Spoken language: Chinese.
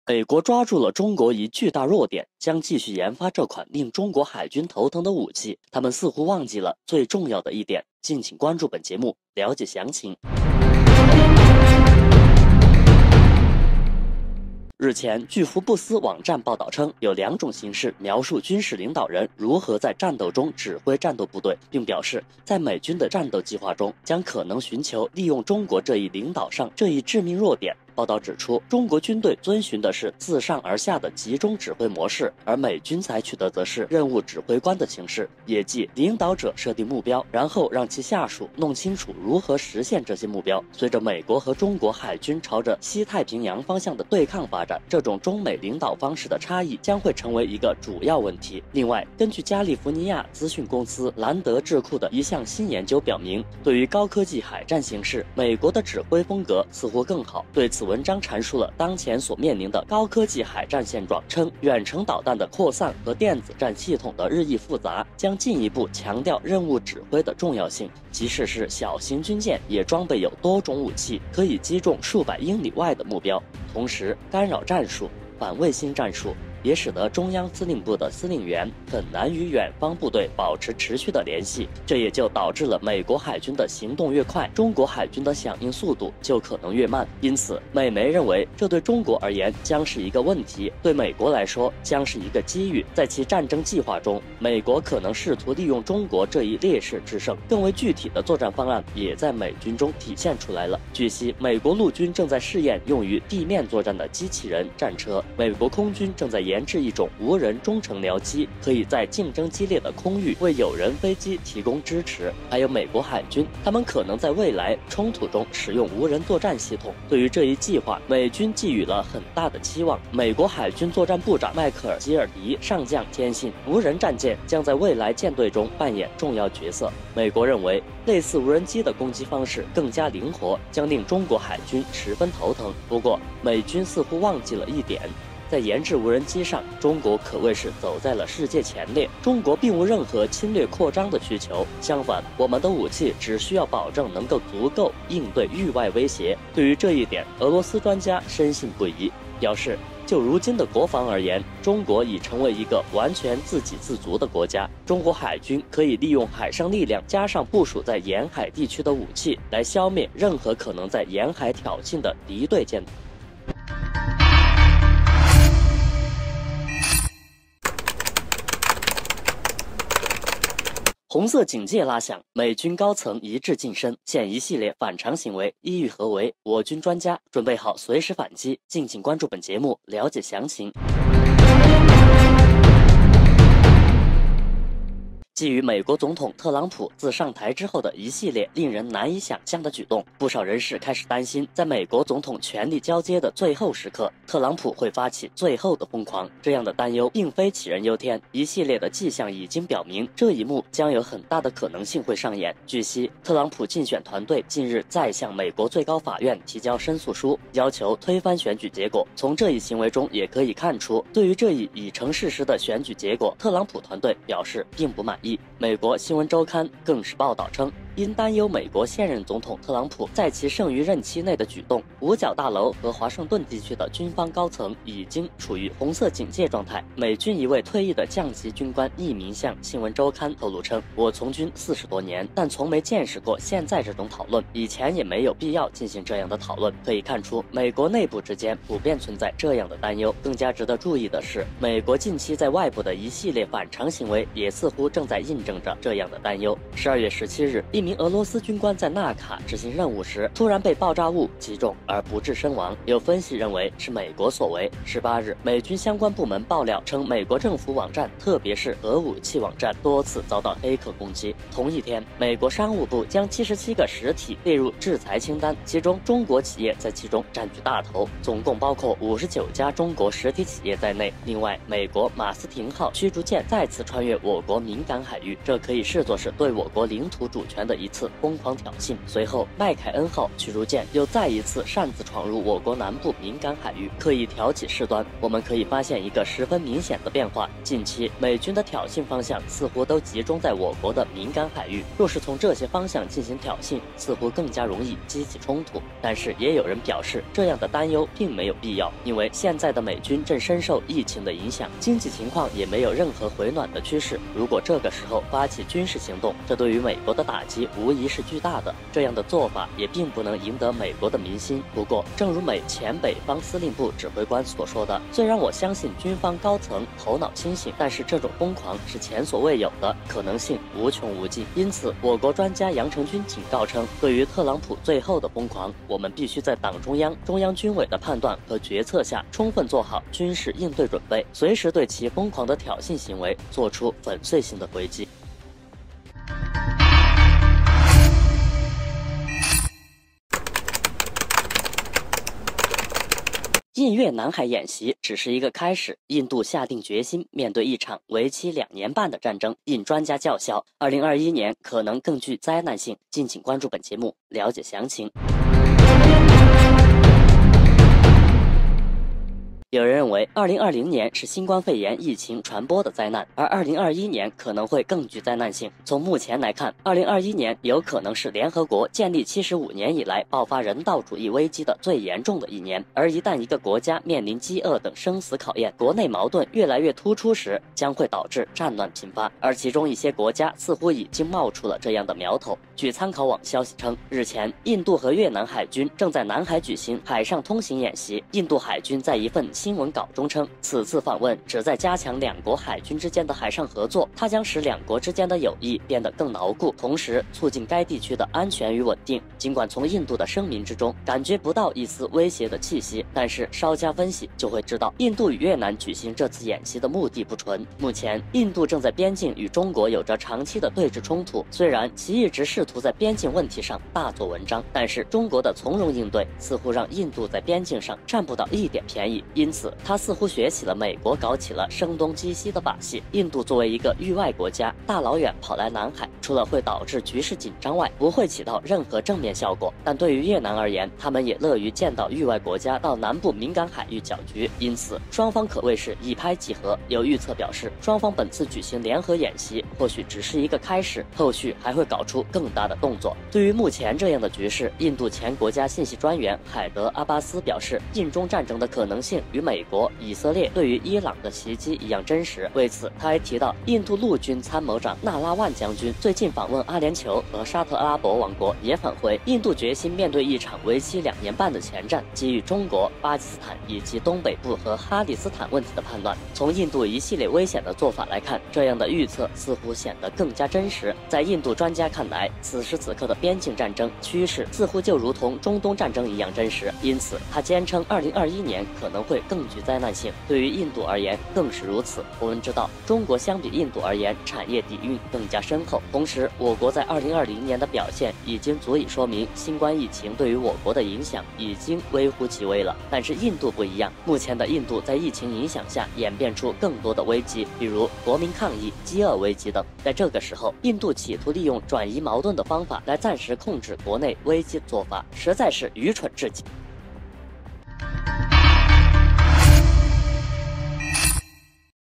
美国抓住了中国一巨大弱点，将继续研发这款令中国海军头疼的武器。他们似乎忘记了最重要的一点。敬请关注本节目，了解详情。日前，据福布斯网站报道称，有2种形式描述军事领导人如何在战斗中指挥战斗部队，并表示，在美军的战斗计划中，将可能寻求利用中国这一领导上这一致命弱点。报道指出，中国军队遵循的是自上而下的集中指挥模式，而美军采取的则是任务指挥官的形式，也即领导者设定目标，然后让其下属弄清楚如何实现这些目标。随着美国和中国海军朝着西太平洋方向的对抗发展，这种中美领导方式的差异将会成为一个主要问题。另外，根据加利福尼亚资讯公司兰德智库的一项新研究表明，对于高科技海战形势，美国的指挥风格似乎更好。对此文章阐述了当前所面临的高科技海战现状，称远程导弹的扩散和电子战系统的日益复杂，将进一步强调任务指挥的重要性。即使是小型军舰，也装备有多种武器，可以击中数百英里外的目标。同时，干扰战术、反卫星战术也使得中央司令部的司令员很难与远方部队保持持续的联系，这也就导致了美国海军的行动越快，中国海军的响应速度就可能越慢。因此，美媒认为这对中国而言将是一个问题，对美国来说将是一个机遇。在其战争计划中，美国可能试图利用中国这一劣势制胜。更为具体的作战方案也在美军中体现出来了。据悉，美国陆军正在试验用于地面作战的机器人战车，美国空军正在研制一种无人中程僚机，可以在竞争激烈的空域为有人飞机提供支持。还有美国海军，他们可能在未来冲突中使用无人作战系统。对于这一计划，美军寄予了很大的期望。美国海军作战部长迈克尔·基尔迪上将坚信，无人战舰将在未来舰队中扮演重要角色。美国认为，类似无人机的攻击方式更加灵活，将令中国海军十分头疼。不过，美军似乎忘记了一点，在研制无人机上，中国可谓是走在了世界前列。中国并无任何侵略扩张的需求，相反，我们的武器只需要保证能够足够应对域外威胁。对于这一点，俄罗斯专家深信不疑，表示，就如今的国防而言，中国已成为一个完全自给自足的国家。中国海军可以利用海上力量加上部署在沿海地区的武器，来消灭任何可能在沿海挑衅的敌对舰队。红色警戒拉响，美军高层一致晋升，现一系列反常行为，意欲何为？我军专家准备好随时反击。敬请关注本节目，了解详情。基于美国总统特朗普自上台之后的一系列令人难以想象的举动，不少人士开始担心，在美国总统权力交接的最后时刻，特朗普会发起最后的疯狂。这样的担忧并非杞人忧天，一系列的迹象已经表明，这一幕将有很大的可能性会上演。据悉，特朗普竞选团队近日再向美国最高法院提交申诉书，要求推翻选举结果。从这一行为中也可以看出，对于这一已成事实的选举结果，特朗普团队表示并不满意。美国新闻周刊更是报道称，因担忧美国现任总统特朗普在其剩余任期内的举动，五角大楼和华盛顿地区的军方高层已经处于红色警戒状态。美军一位退役的降级军官匿名向新闻周刊透露称，我从军40多年，但从没见识过现在这种讨论，以前也没有必要进行这样的讨论。可以看出，美国内部之间普遍存在这样的担忧。更加值得注意的是，美国近期在外部的一系列反常行为也似乎正在印证着这样的担忧。12月17日，一名俄罗斯军官在纳卡执行任务时，突然被爆炸物击中而不治身亡，有分析认为是美国所为。18日，美军相关部门爆料称，美国政府网站，特别是核武器网站多次遭到黑客攻击。同一天，美国商务部将77个实体列入制裁清单，其中中国企业在其中占据大头，总共包括59家中国实体企业在内。另外，美国马斯廷号驱逐舰再次穿越我国敏感海域，这可以视作是对我国领土主权的的一次疯狂挑衅。随后，麦凯恩号驱逐舰又再一次擅自闯入我国南部敏感海域，刻意挑起事端。我们可以发现一个十分明显的变化：近期美军的挑衅方向似乎都集中在我国的敏感海域。若是从这些方向进行挑衅，似乎更加容易激起冲突。但是也有人表示，这样的担忧并没有必要，因为现在的美军正深受疫情的影响，经济情况也没有任何回暖的趋势。如果这个时候发起军事行动，这对于美国的打击无疑是巨大的。这样的做法也并不能赢得美国的民心。不过，正如美前北方司令部指挥官所说的，虽然我相信军方高层头脑清醒，但是这种疯狂是前所未有的，可能性无穷无尽。因此，我国专家杨成军警告称，对于特朗普最后的疯狂，我们必须在党中央、中央军委的判断和决策下，充分做好军事应对准备，随时对其疯狂的挑衅行为做出粉碎性的回击。印越南海演习只是一个开始，印度下定决心面对一场为期2年半的战争。印专家叫嚣，2021年可能更具灾难性。敬请关注本节目，了解详情。有人认为，2020年是新冠肺炎疫情传播的灾难，而2021年可能会更具灾难性。从目前来看，2021年有可能是联合国建立75年以来爆发人道主义危机的最严重的一年。而一旦一个国家面临饥饿等生死考验，国内矛盾越来越突出时，将会导致战乱频发。而其中一些国家似乎已经冒出了这样的苗头。据参考网消息称，日前，印度和越南海军正在南海举行海上通行演习。印度海军在一份新闻稿中称，此次访问旨在加强两国海军之间的海上合作，它将使两国之间的友谊变得更牢固，同时促进该地区的安全与稳定。尽管从印度的声明之中感觉不到一丝威胁的气息，但是稍加分析就会知道，印度与越南举行这次演习的目的不纯。目前，印度正在边境与中国有着长期的对峙冲突，虽然其一直试图在边境问题上大做文章，但是中国的从容应对似乎让印度在边境上占不到一点便宜，因此他似乎学起了美国搞起了声东击西的把戏。印度作为一个域外国家，大老远跑来南海，除了会导致局势紧张外，不会起到任何正面效果。但对于越南而言，他们也乐于见到域外国家到南部敏感海域搅局，因此双方可谓是一拍即合。有预测表示，双方本次举行联合演习或许只是一个开始，后续还会搞出更大的动作。对于目前这样的局势，印度前国家信息专员海德·阿巴斯表示，印中战争的可能性与美国、以色列对于伊朗的袭击一样真实。为此，他还提到，印度陆军参谋长纳拉万将军最近访问阿联酋和沙特阿拉伯王国，也返回印度决心面对一场为期2年半的前战，基于中国、巴基斯坦以及东北部和哈里斯坦问题的判断。从印度一系列危险的做法来看，这样的预测似乎显得更加真实。在印度专家看来，此时此刻的边境战争趋势似乎就如同中东战争一样真实，因此他坚称2021年可能会更具灾难性。对于印度而言更是如此。我们知道，中国相比印度而言产业底蕴更加深厚，同时我国在2020年的表现已经足以说明新冠疫情对于我国的影响已经微乎其微了。但是印度不一样，目前的印度在疫情影响下演变出更多的危机，比如国民抗议、饥饿危机等。在这个时候，印度企图利用转移矛盾的方法来暂时控制国内危机的做法，实在是愚蠢至极。